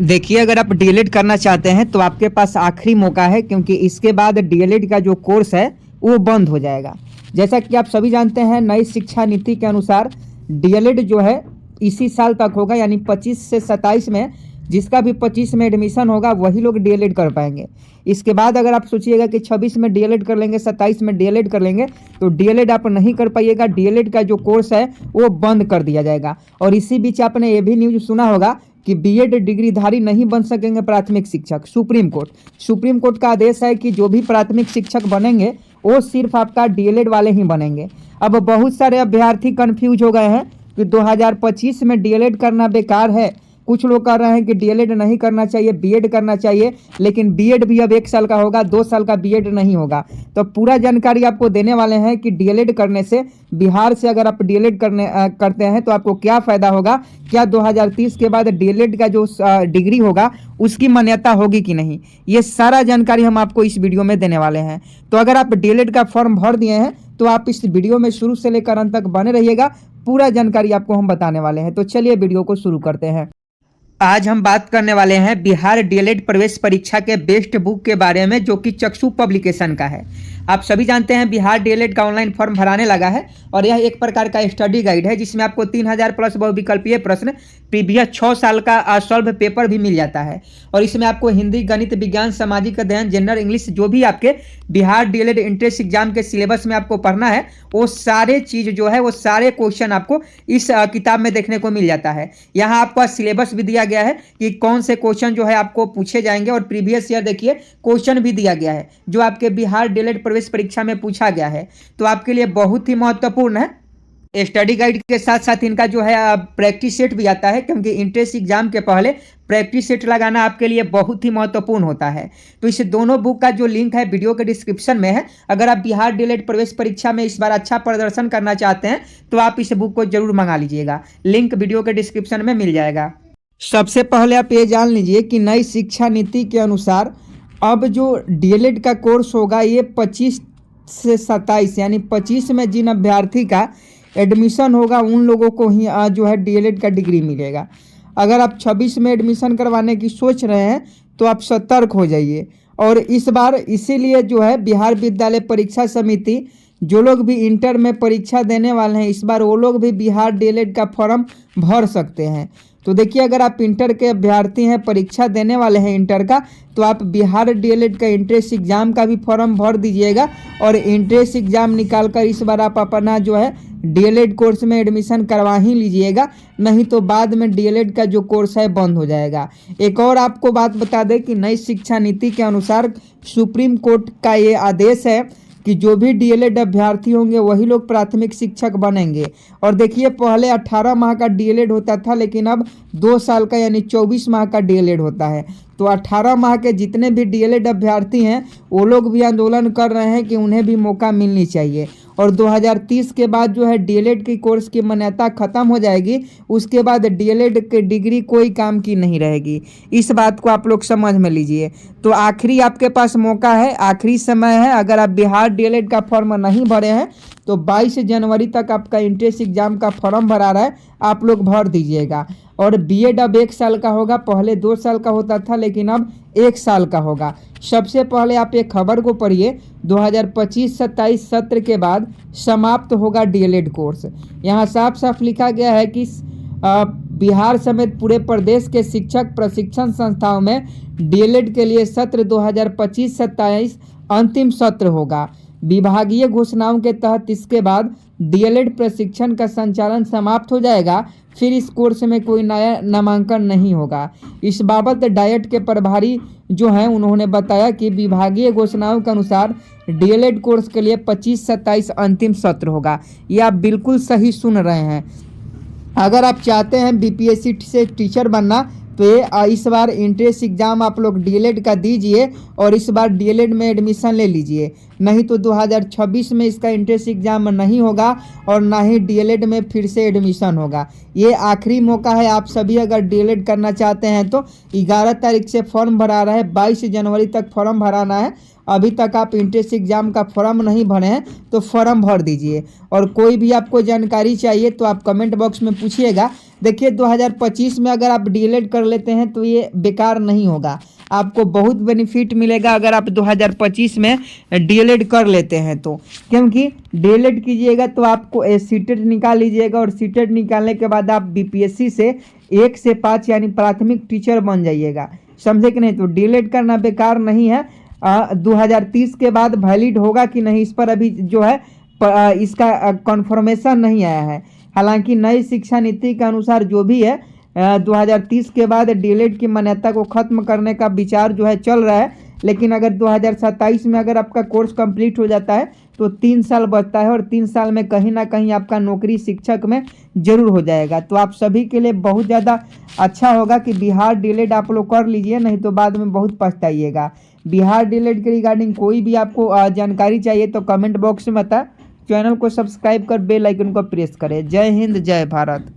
देखिए, अगर आप डीएलएड करना चाहते हैं तो आपके पास आखिरी मौका है, क्योंकि इसके बाद डीएलएड का जो कोर्स है वो बंद हो जाएगा। जैसा कि आप सभी जानते हैं, नई शिक्षा नीति के अनुसार डीएलएड जो है इसी साल तक होगा, यानी 25 से 27 में। जिसका भी 25 में एडमिशन होगा वही लोग डीएलएड कर पाएंगे। इसके बाद अगर आप सोचिएगा कि 26 में डीएलएड कर लेंगे, 27 में डीएलएड कर लेंगे, तो डीएलएड आप नहीं कर पाइएगा। डीएलएड का जो कोर्स है वो बंद कर दिया जाएगा। और इसी बीच आपने ये भी न्यूज सुना होगा कि बीएड डिग्रीधारी नहीं बन सकेंगे प्राथमिक शिक्षक। सुप्रीम कोर्ट का आदेश है कि जो भी प्राथमिक शिक्षक बनेंगे वो सिर्फ आपका डीएलएड वाले ही बनेंगे। अब बहुत सारे अभ्यर्थी कंफ्यूज हो गए हैं कि 2025 में डीएलएड करना बेकार है। कुछ लोग कह रहे हैं कि डीएलएड नहीं करना चाहिए, बीएड करना चाहिए, लेकिन बीएड भी अब 1 साल का होगा, 2 साल का बीएड नहीं होगा। तो पूरा जानकारी आपको देने वाले हैं कि डीएलएड करने से, बिहार से अगर आप डीएलएड करते हैं तो आपको क्या फ़ायदा होगा, क्या 2030 के बाद डीएलएड का जो डिग्री होगा उसकी मान्यता होगी कि नहीं। ये सारा जानकारी हम आपको इस वीडियो में देने वाले हैं। तो अगर आप डीएलएड का फॉर्म भर दिए हैं तो आप इस वीडियो में शुरू से लेकर अंत तक बने रहिएगा, पूरा जानकारी आपको हम बताने वाले हैं। तो चलिए वीडियो को शुरू करते हैं। आज हम बात करने वाले हैं बिहार डीएलएड प्रवेश परीक्षा के बेस्ट बुक के बारे में, जो कि चक्षु पब्लिकेशन का है। आप सभी जानते हैं बिहार डीएलएड का ऑनलाइन फॉर्म भराने लगा है, और यह एक प्रकार का स्टडी गाइड है जिसमें आपको 3000 प्लस बहुविकल्पीय प्रश्न, प्रीवियस 6 साल का सॉल्व पेपर भी मिल जाता है। और इसमें आपको हिंदी, गणित, विज्ञान, सामाजिक अध्ययन, जनरल इंग्लिश, जो भी आपके बिहार डीएलएड एंट्रेंस एग्जाम के सिलेबस में आपको पढ़ना है, वो सारे चीज़ जो है, वो सारे क्वेश्चन आपको इस किताब में देखने को मिल जाता है। यहाँ आपका सिलेबस भी दिया गया है कि कौन से क्वेश्चन जो है आपको पूछे जाएंगे, और प्रीवियस ईयर देखिए क्वेश्चन भी दिया गया है जो आपके बिहार डीएलएड प्रवेश परीक्षा में पूछा गया है। तो आपके लिए बहुत ही महत्वपूर्ण है। स्टडी गाइड के साथ साथ इनका जो है प्रैक्टिस सेट भी आता है, क्योंकि एंट्रेंस एग्जाम के पहले प्रैक्टिस सेट लगाना आपके लिए बहुत ही महत्वपूर्ण होता है। तो इस दोनों बुक का जो लिंक है वीडियो के डिस्क्रिप्शन में है। अगर आप बिहार डीएलएड प्रवेश परीक्षा में इस बार अच्छा प्रदर्शन करना चाहते हैं तो आप इस बुक को जरूर मंगा लीजिएगा, लिंक वीडियो के डिस्क्रिप्शन में मिल जाएगा। सबसे पहले आप ये जान लीजिए कि नई शिक्षा नीति के अनुसार अब जो डीएलएड का कोर्स होगा ये 25 से 27, यानी 25 में जिन अभ्यर्थी का एडमिशन होगा उन लोगों को ही जो है डीएलएड का डिग्री मिलेगा। अगर आप 26 में एडमिशन करवाने की सोच रहे हैं तो आप सतर्क हो जाइए। और इस बार इसीलिए जो है बिहार विद्यालय परीक्षा समिति, जो लोग भी इंटर में परीक्षा देने वाले हैं इस बार, वो लोग भी बिहार डीएलएड का फॉर्म भर सकते हैं। तो देखिए, अगर आप इंटर के अभ्यर्थी हैं, परीक्षा देने वाले हैं इंटर का, तो आप बिहार डीएलएड का एंट्रेंस एग्जाम का भी फॉर्म भर दीजिएगा। और एंट्रेंस एग्जाम निकाल कर इस बार आप अपना जो है डीएलएड कोर्स में एडमिशन करवा ही लीजिएगा, नहीं तो बाद में डीएलएड का जो कोर्स है बंद हो जाएगा। एक और आपको बात बता दें कि नई शिक्षा नीति के अनुसार सुप्रीम कोर्ट का ये आदेश है कि जो भी डीएलएड अभ्यर्थी होंगे वही लोग प्राथमिक शिक्षक बनेंगे। और देखिए, पहले 18 माह का डीएलएड होता था, लेकिन अब 2 साल का यानी 24 माह का डीएलएड होता है। तो 18 माह के जितने भी डीएलएड अभ्यर्थी हैं वो लोग भी आंदोलन कर रहे हैं कि उन्हें भी मौका मिलनी चाहिए। और 2030 के बाद जो है डीएलएड की कोर्स की मान्यता खत्म हो जाएगी, उसके बाद डीएलएड की डिग्री कोई काम की नहीं रहेगी। इस बात को आप लोग समझ में लीजिए। तो आखिरी आपके पास मौका है, आखिरी समय है। अगर आप बिहार डीएलएड का फॉर्म नहीं भरे हैं तो 22 जनवरी तक आपका एंट्रेंस एग्जाम का फॉर्म भरा रहा है, आप लोग भर दीजिएगा। और बीएड अब 1 साल का होगा, पहले 2 साल का होता था, लेकिन अब 1 साल का होगा। सबसे पहले आप एक खबर को पढ़िए, 2025-27 सत्र के बाद समाप्त होगा डीएलएड कोर्स। यहाँ साफ साफ लिखा गया है कि बिहार समेत पूरे प्रदेश के शिक्षक प्रशिक्षण संस्थाओं में डीएलएड के लिए सत्र 2025-27 अंतिम सत्र होगा। विभागीय घोषणाओं के तहत इसके बाद डीएलएड प्रशिक्षण का संचालन समाप्त हो जाएगा, फिर इस कोर्स में कोई नया नामांकन नहीं होगा। इस बाबत डाइट के प्रभारी जो हैं उन्होंने बताया कि विभागीय घोषणाओं के अनुसार डीएलएड कोर्स के लिए 25-27 अंतिम सत्र होगा। ये आप बिल्कुल सही सुन रहे हैं। अगर आप चाहते हैं बीपीएससी से टीचर बनना तो ये इस बार एंट्रेंस एग्जाम आप लोग डीएलएड का दीजिए और इस बार डीएलएड में एडमिशन ले लीजिए, नहीं तो 2026 में इसका एंट्रेंस एग्जाम नहीं होगा और ना ही डीएलएड में फिर से एडमिशन होगा। ये आखिरी मौका है। आप सभी अगर डीएलएड करना चाहते हैं तो 11 तारीख से फॉर्म भरा रहा है, 22 जनवरी तक फॉर्म भराना है। अभी तक आप एंट्रेंस एग्जाम का फॉर्म नहीं भरे हैं तो फॉर्म भर दीजिए। और कोई भी आपको जानकारी चाहिए तो आप कमेंट बॉक्स में पूछिएगा, देखिए 2025 में अगर आप डीएलएड कर लेते हैं तो ये बेकार नहीं होगा, आपको बहुत बेनिफिट मिलेगा अगर आप 2025 में डीएलएड कर लेते हैं तो। क्योंकि डीएलएड कीजिएगा तो आपको सीटेट निकाल लीजिएगा और सीटेट निकालने के बाद आप बीपीएससी से 1 से 5 यानी प्राथमिक टीचर बन जाइएगा, समझे कि नहीं। तो डीएलएड करना बेकार नहीं है। 2030 के बाद वैलिड होगा कि नहीं इस पर अभी जो है इसका कन्फर्मेशन नहीं आया है। हालांकि नई शिक्षा नीति के अनुसार जो भी है 2030 के बाद डीएलएड की मान्यता को खत्म करने का विचार जो है चल रहा है। लेकिन अगर 2027 में अगर आपका कोर्स कंप्लीट हो जाता है तो 3 साल बचता है और 3 साल में कहीं ना कहीं आपका नौकरी शिक्षक में जरूर हो जाएगा। तो आप सभी के लिए बहुत ज़्यादा अच्छा होगा कि बिहार डीएलएड आप लोग कर लीजिए, नहीं तो बाद में बहुत पछताइएगा। बिहार डीएलएड के रिगार्डिंग कोई भी आपको जानकारी चाहिए तो कमेंट बॉक्स में बता, चैनल को सब्सक्राइब कर बेल आइकन को प्रेस करें। जय हिंद, जय भारत।